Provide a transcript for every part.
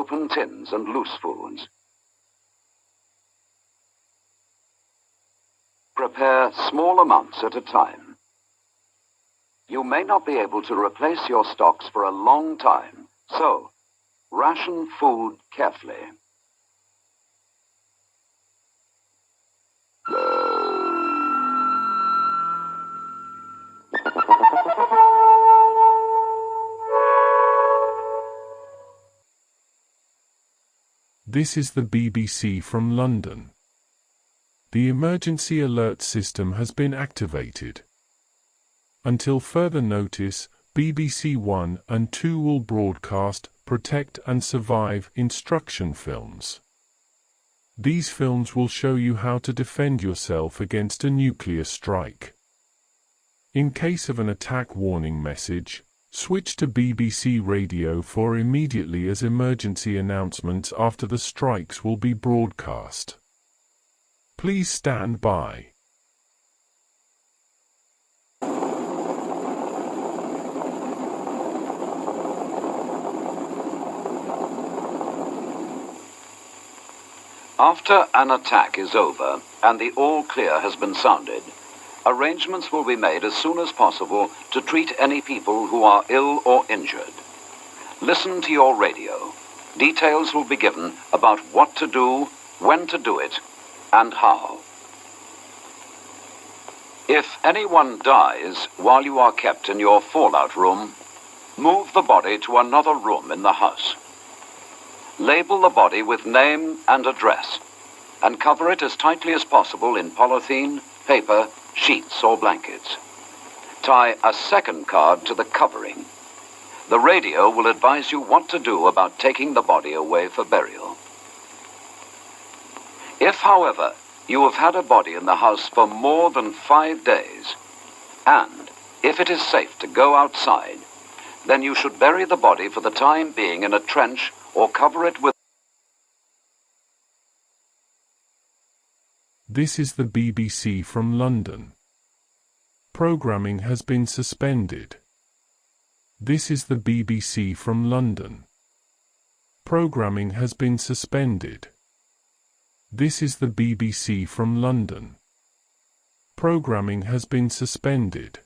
open tins and loose foods. Prepare small amounts at a time. You may not be able to replace your stocks for a long time, so ration food carefully. This is the BBC from London. The emergency alert system has been activated. Until further notice, BBC One and Two will broadcast Protect and Survive instruction films. These films will show you how to defend yourself against a nuclear strike. In case of an attack warning message, switch to BBC Radio for immediately, as emergency announcements after the strikes will be broadcast. Please stand by. After an attack is over and the all clear has been sounded, arrangements will be made as soon as possible to treat any people who are ill or injured. Listen to your radio. Details will be given about what to do, when to do it, and how. If anyone dies while you are kept in your fallout room, move the body to another room in the house. Label the body with name and address, and cover it as tightly as possible in polythene, paper, sheets or blankets. Tie a second card to the covering. The radio will advise you what to do about taking the body away for burial. If, however, you have had a body in the house for more than 5 days, and if it is safe to go outside, then you should bury the body for the time being in a trench or cover it with... This is the BBC from London. Programming has been suspended. This is the BBC from London. Programming has been suspended. This is the BBC from London. Programming has been suspended.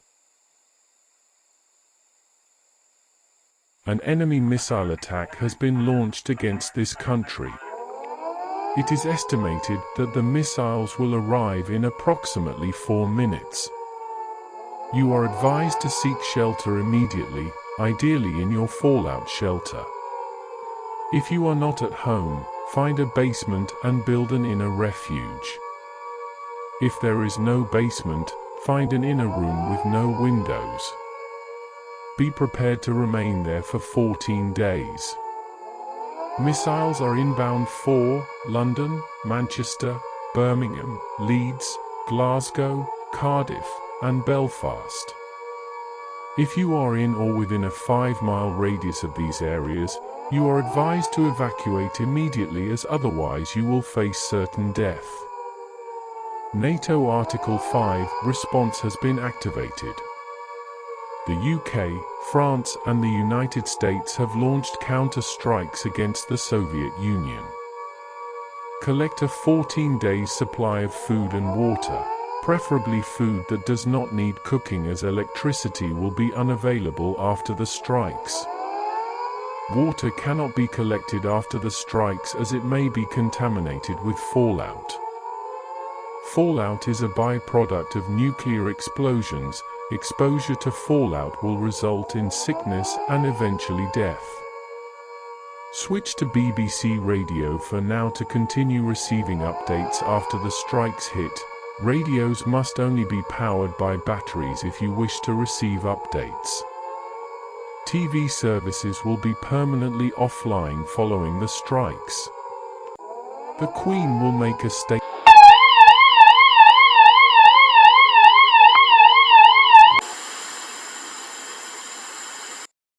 An enemy missile attack has been launched against this country. It is estimated that the missiles will arrive in approximately 4 minutes. You are advised to seek shelter immediately, ideally in your fallout shelter. If you are not at home, find a basement and build an inner refuge. If there is no basement, find an inner room with no windows. Be prepared to remain there for 14 days. Missiles are inbound for London, Manchester, Birmingham, Leeds, Glasgow, Cardiff, and Belfast. If you are in or within a 5-mile radius of these areas, you are advised to evacuate immediately, as otherwise you will face certain death. NATO Article 5 response has been activated. The UK, France and the United States have launched counter-strikes against the Soviet Union. Collect a 14-day supply of food and water, preferably food that does not need cooking, as electricity will be unavailable after the strikes. Water cannot be collected after the strikes, as it may be contaminated with fallout. Fallout is a byproduct of nuclear explosions. Exposure to fallout will result in sickness and eventually death. Switch to BBC Radio for now to continue receiving updates after the strikes hit. Radios must only be powered by batteries if you wish to receive updates. TV services will be permanently offline following the strikes. The Queen will make a statement.